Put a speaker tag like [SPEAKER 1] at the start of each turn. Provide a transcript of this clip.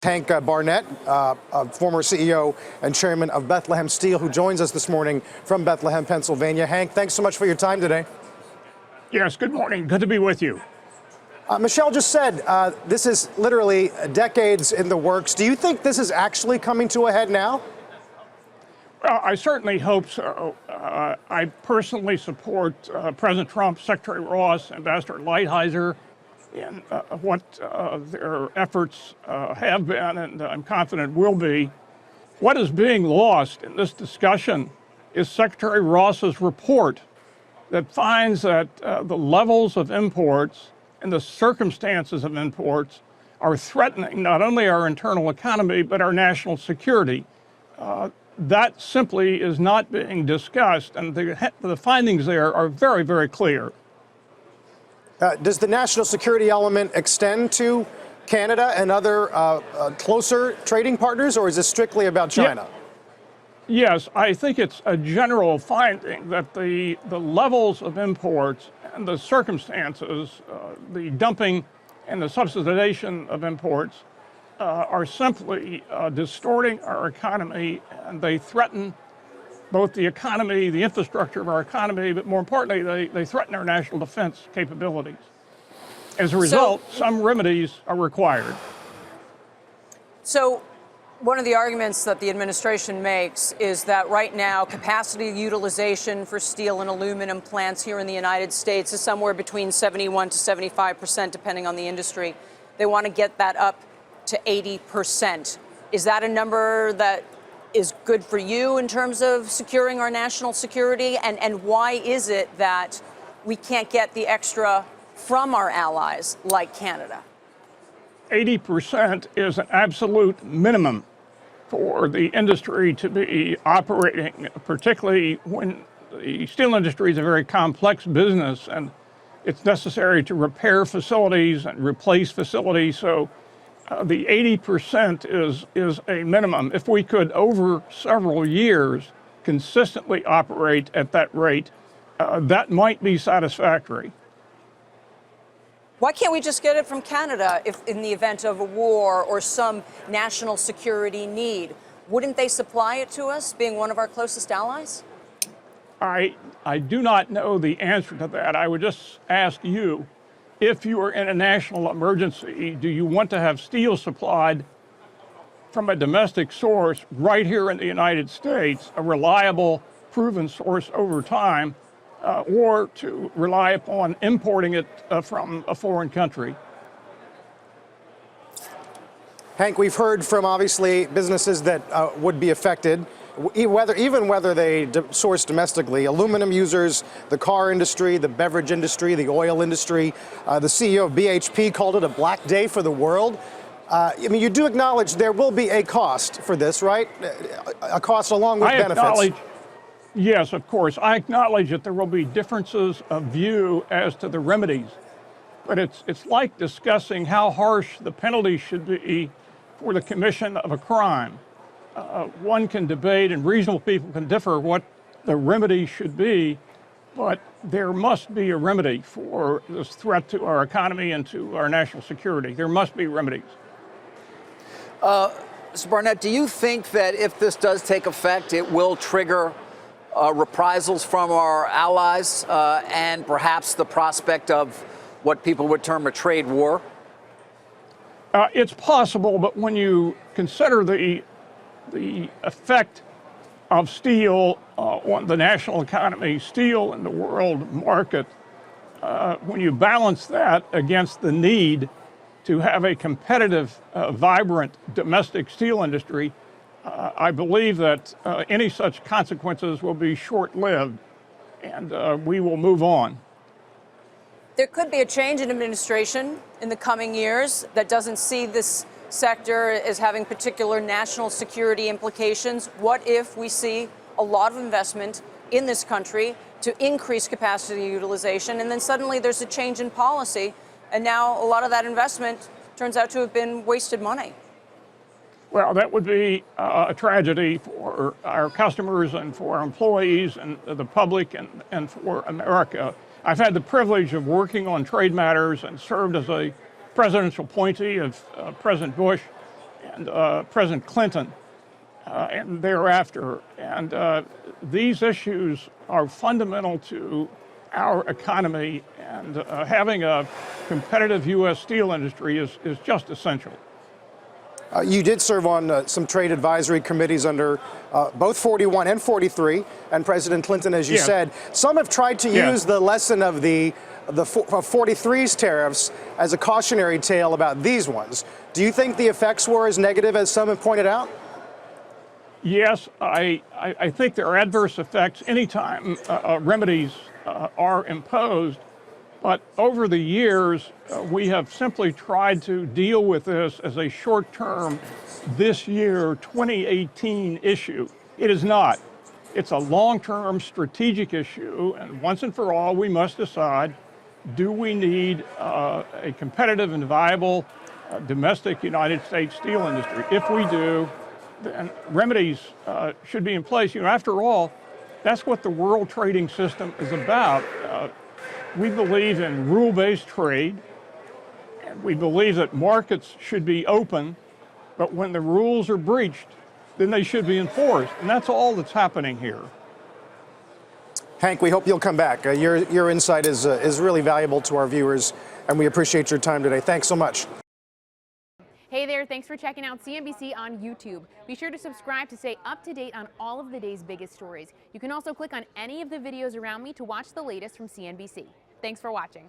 [SPEAKER 1] Hank Barnette, former CEO and chairman of Bethlehem Steel, who joins us this morning from Bethlehem, Pennsylvania. Hank, thanks so much for your time today.
[SPEAKER 2] Yes, good morning. Good to be with you.
[SPEAKER 1] Michelle just said this is literally decades in the works. Do you think this is actually coming to a head now?
[SPEAKER 2] Well, I certainly hope so. I personally support President Trump, Secretary Ross, Ambassador Lighthizer in what their efforts have been, and I'm confident will be. What is being lost in this discussion is Secretary Ross's report that finds that the levels of imports and the circumstances of imports are threatening not only our internal economy, but our national security. That simply is not being discussed, and the findings there are very, very clear.
[SPEAKER 1] Does the national security element extend to Canada and other closer trading partners, or is this strictly about China?
[SPEAKER 2] Yes, I think it's a general finding that the levels of imports and the circumstances, the dumping and the subsidization of imports are simply distorting our economy, and they threaten both the economy, the infrastructure of our economy, but more importantly, they threaten our national defense capabilities. As a result, some remedies are required.
[SPEAKER 3] So one of the arguments that the administration makes is that right now capacity utilization for steel and aluminum plants here in the United States is somewhere between 71 to 75%, depending on the industry. They want to get that up to 80%. Is that a number that is good for you in terms of securing our national security? And why is it that we can't get the extra from our allies like Canada?
[SPEAKER 2] 80% is an absolute minimum for the industry to be operating, particularly when the steel industry is a very complex business and it's necessary to repair facilities and replace facilities. So the 80% is a minimum. If we could, over several years, consistently operate at that rate, that might be satisfactory.
[SPEAKER 3] Why can't we just get it from Canada if in the event of a war or some national security need? Wouldn't they supply it to us, being one of our closest allies?
[SPEAKER 2] I do not know the answer to that. I would just ask you, if you are in a national emergency, do you want to have steel supplied from a domestic source right here in the United States, a reliable, proven source over time, or to rely upon importing it from a foreign country?
[SPEAKER 1] Hank, we've heard from obviously businesses that would be affected, even whether they source domestically. Aluminum users, the car industry, the beverage industry, the oil industry. The CEO of BHP called it a black day for the world. I mean, you do acknowledge there will be a cost for this, right? A cost along with benefits.
[SPEAKER 2] Yes, of course. I acknowledge that there will be differences of view as to the remedies, but it's like discussing how harsh the penalty should be for the commission of a crime. One can debate, and reasonable people can differ what the remedy should be, but there must be a remedy for this threat to our economy and to our national security. There must be remedies.
[SPEAKER 4] Mr. Barnette, do you think that if this does take effect, it will trigger reprisals from our allies and perhaps the prospect of what people would term a trade war?
[SPEAKER 2] It's possible, but when you consider the effect of steel on the national economy, steel in the world market, when you balance that against the need to have a competitive, vibrant domestic steel industry, I believe that any such consequences will be short-lived, and we will move on.
[SPEAKER 3] There could be a change in administration in the coming years that doesn't see this sector as having particular national security implications. What if we see a lot of investment in this country to increase capacity utilization, and then suddenly there's a change in policy, and now a lot of that investment turns out to have been wasted money?
[SPEAKER 2] Well, that would be a tragedy for our customers and for our employees and the public and for America. I've had the privilege of working on trade matters and served as a presidential appointee of President Bush. and President Clinton and thereafter. And these issues are fundamental to our economy, and having a competitive U.S. steel industry is just essential.
[SPEAKER 1] You did serve on some trade advisory committees under both 41 and 43, and President Clinton, as you
[SPEAKER 2] Yes.
[SPEAKER 1] said. Some have tried to
[SPEAKER 2] Yes.
[SPEAKER 1] use the lesson of the 43's tariffs as a cautionary tale about these ones. Do you think the effects were as negative as some have pointed out?
[SPEAKER 2] Yes, I think there are adverse effects anytime remedies are imposed, but over the years, we have simply tried to deal with this as a short-term, this year, 2018 issue. It is not. It's a long-term strategic issue, and once and for all, we must decide, do we need a competitive and viable domestic United States steel industry? If we do, then remedies should be in place. You know, after all, that's what the world trading system is about. We believe in rule-based trade, and we believe that markets should be open, but when the rules are breached, then they should be enforced, and that's all that's happening here.
[SPEAKER 1] Hank, we hope you'll come back. Your insight is really valuable to our viewers, and we appreciate your time today. Thanks so much.
[SPEAKER 5] Hey there, thanks for checking out CNBC on YouTube. Be sure to subscribe to stay up to date on all of the day's biggest stories. You can also click on any of the videos around me to watch the latest from CNBC. Thanks for watching.